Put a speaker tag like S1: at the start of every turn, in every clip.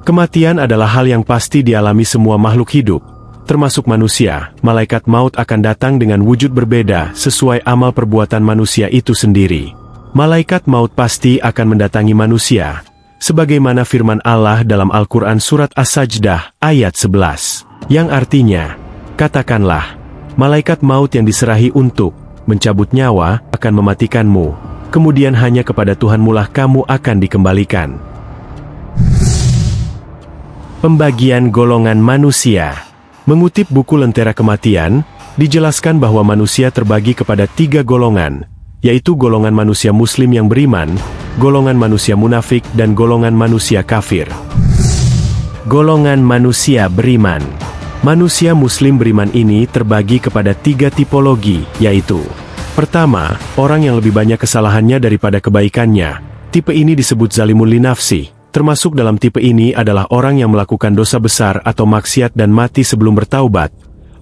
S1: Kematian adalah hal yang pasti dialami semua makhluk hidup, termasuk manusia. Malaikat maut akan datang dengan wujud berbeda sesuai amal perbuatan manusia itu sendiri. Malaikat maut pasti akan mendatangi manusia, sebagaimana firman Allah dalam Al-Quran Surat As-Sajdah ayat 11, yang artinya, katakanlah, malaikat maut yang diserahi untuk mencabut nyawa akan mematikanmu, kemudian hanya kepada Tuhanmulah kamu akan dikembalikan. Pembagian golongan manusia. Mengutip buku Lentera Kematian, dijelaskan bahwa manusia terbagi kepada 3 golongan, yaitu golongan manusia muslim yang beriman, golongan manusia munafik, dan golongan manusia kafir. Golongan manusia beriman. Manusia muslim beriman ini terbagi kepada 3 tipologi, yaitu: pertama, orang yang lebih banyak kesalahannya daripada kebaikannya. Tipe ini disebut zalimun li nafsi. Termasuk dalam tipe ini adalah orang yang melakukan dosa besar atau maksiat dan mati sebelum bertaubat,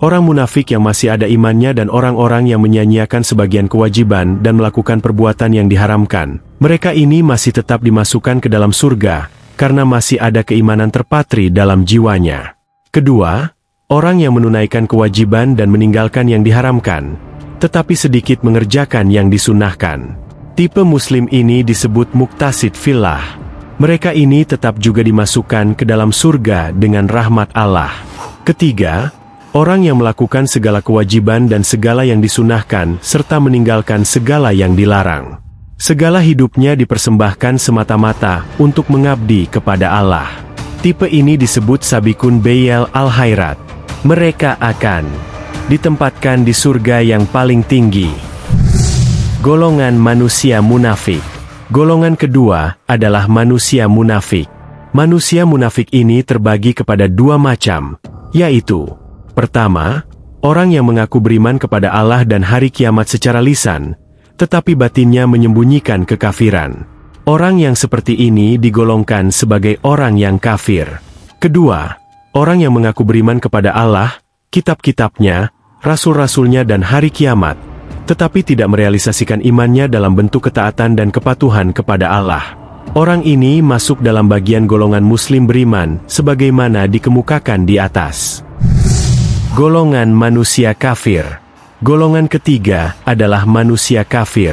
S1: orang munafik yang masih ada imannya, dan orang-orang yang menyia-nyiakan sebagian kewajiban dan melakukan perbuatan yang diharamkan. Mereka ini masih tetap dimasukkan ke dalam surga, karena masih ada keimanan terpatri dalam jiwanya. Kedua, orang yang menunaikan kewajiban dan meninggalkan yang diharamkan, tetapi sedikit mengerjakan yang disunnahkan. Tipe muslim ini disebut muqtasid fillah. Mereka ini tetap juga dimasukkan ke dalam surga dengan rahmat Allah. Ketiga, orang yang melakukan segala kewajiban dan segala yang disunnahkan, serta meninggalkan segala yang dilarang. Segala hidupnya dipersembahkan semata-mata untuk mengabdi kepada Allah. Tipe ini disebut sabikun bayal al-khairat. Mereka akan ditempatkan di surga yang paling tinggi. Golongan manusia munafik. Golongan kedua adalah manusia munafik. Manusia munafik ini terbagi kepada 2 macam, yaitu: pertama, orang yang mengaku beriman kepada Allah dan hari kiamat secara lisan, tetapi batinnya menyembunyikan kekafiran. Orang yang seperti ini digolongkan sebagai orang yang kafir. Kedua, orang yang mengaku beriman kepada Allah, kitab-kitabnya, rasul-rasulnya dan hari kiamat, tetapi tidak merealisasikan imannya dalam bentuk ketaatan dan kepatuhan kepada Allah. Orang ini masuk dalam bagian golongan muslim beriman, sebagaimana dikemukakan di atas. Golongan manusia kafir. Golongan ketiga adalah manusia kafir.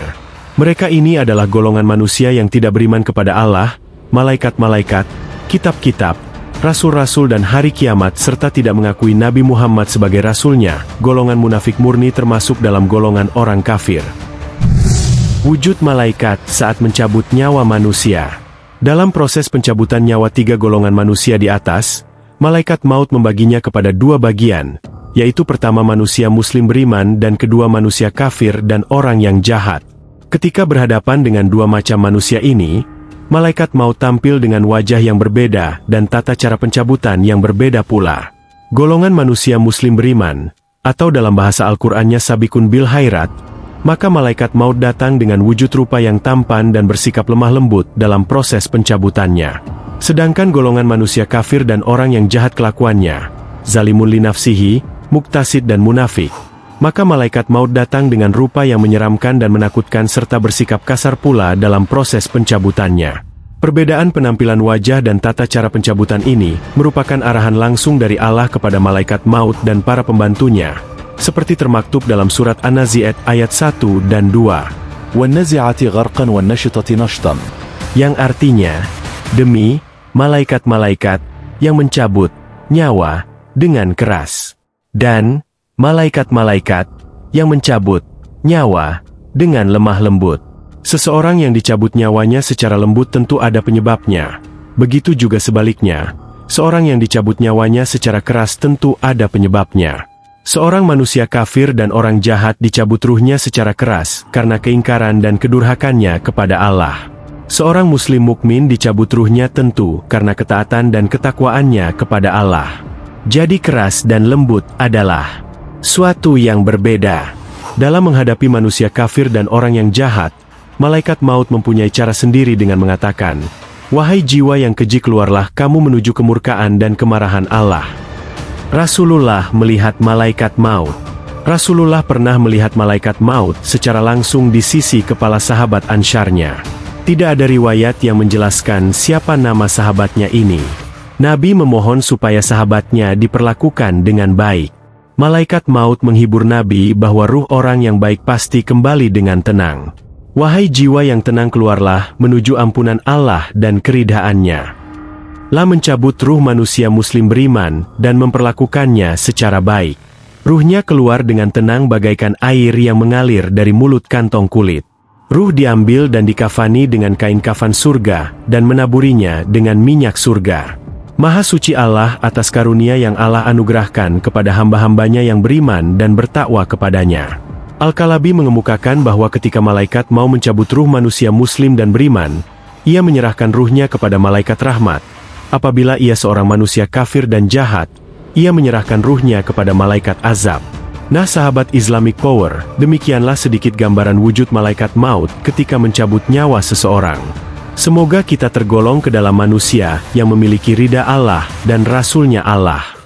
S1: Mereka ini adalah golongan manusia yang tidak beriman kepada Allah, malaikat-malaikat, kitab-kitab, rasul-rasul dan hari kiamat, serta tidak mengakui Nabi Muhammad sebagai rasulnya. Golongan munafik murni termasuk dalam golongan orang kafir. Wujud malaikat saat mencabut nyawa manusia. Dalam proses pencabutan nyawa 3 golongan manusia di atas, malaikat maut membaginya kepada 2 bagian, yaitu pertama manusia muslim beriman dan kedua manusia kafir dan orang yang jahat. Ketika berhadapan dengan 2 macam manusia ini, malaikat maut tampil dengan wajah yang berbeda dan tata cara pencabutan yang berbeda pula. Golongan manusia muslim beriman, atau dalam bahasa Al-Qur'annya sabikun bil khairat, maka malaikat maut datang dengan wujud rupa yang tampan dan bersikap lemah lembut dalam proses pencabutannya. Sedangkan golongan manusia kafir dan orang yang jahat kelakuannya, zalimun li nafsihi, muqtasid dan munafik, maka malaikat maut datang dengan rupa yang menyeramkan dan menakutkan serta bersikap kasar pula dalam proses pencabutannya. Perbedaan penampilan wajah dan tata cara pencabutan ini merupakan arahan langsung dari Allah kepada malaikat maut dan para pembantunya, seperti termaktub dalam surat An-Nazi'at ayat 1 dan 2.
S2: وَالنَّزِعَةِ غَرْقًا وَالنَّشِطَةِ نَشْطًا.
S1: Yang artinya, demi malaikat-malaikat yang mencabut nyawa dengan keras, dan malaikat-malaikat yang mencabut nyawa dengan lemah lembut. Seseorang yang dicabut nyawanya secara lembut tentu ada penyebabnya. Begitu juga sebaliknya, seorang yang dicabut nyawanya secara keras tentu ada penyebabnya. Seorang manusia kafir dan orang jahat dicabut ruhnya secara keras karena keingkaran dan kedurhakannya kepada Allah. Seorang muslim mukmin dicabut ruhnya tentu karena ketaatan dan ketakwaannya kepada Allah. Jadi keras dan lembut adalah suatu yang berbeda. Dalam menghadapi manusia kafir dan orang yang jahat, malaikat maut mempunyai cara sendiri dengan mengatakan, "Wahai jiwa yang keji, keluarlah kamu menuju kemurkaan dan kemarahan Allah." Rasulullah melihat malaikat maut. Rasulullah pernah melihat malaikat maut secara langsung di sisi kepala sahabat Ansyarnya. Tidak ada riwayat yang menjelaskan siapa nama sahabatnya ini. Nabi memohon supaya sahabatnya diperlakukan dengan baik. Malaikat maut menghibur Nabi bahwa ruh orang yang baik pasti kembali dengan tenang. Wahai jiwa yang tenang, keluarlah menuju ampunan Allah dan keridhaannya. La mencabut ruh manusia muslim beriman dan memperlakukannya secara baik. Ruhnya keluar dengan tenang bagaikan air yang mengalir dari mulut kantong kulit. Ruh diambil dan dikafani dengan kain kafan surga dan menaburinya dengan minyak surga. Maha suci Allah atas karunia yang Allah anugerahkan kepada hamba-hambanya yang beriman dan bertakwa kepadanya. Al-Kalabi mengemukakan bahwa ketika malaikat mau mencabut ruh manusia muslim dan beriman, ia menyerahkan ruhnya kepada malaikat rahmat. Apabila ia seorang manusia kafir dan jahat, ia menyerahkan ruhnya kepada malaikat azab. Nah sahabat Islamic Power, demikianlah sedikit gambaran wujud malaikat maut ketika mencabut nyawa seseorang. Semoga kita tergolong ke dalam manusia yang memiliki ridha Allah dan Rasul-Nya Allah.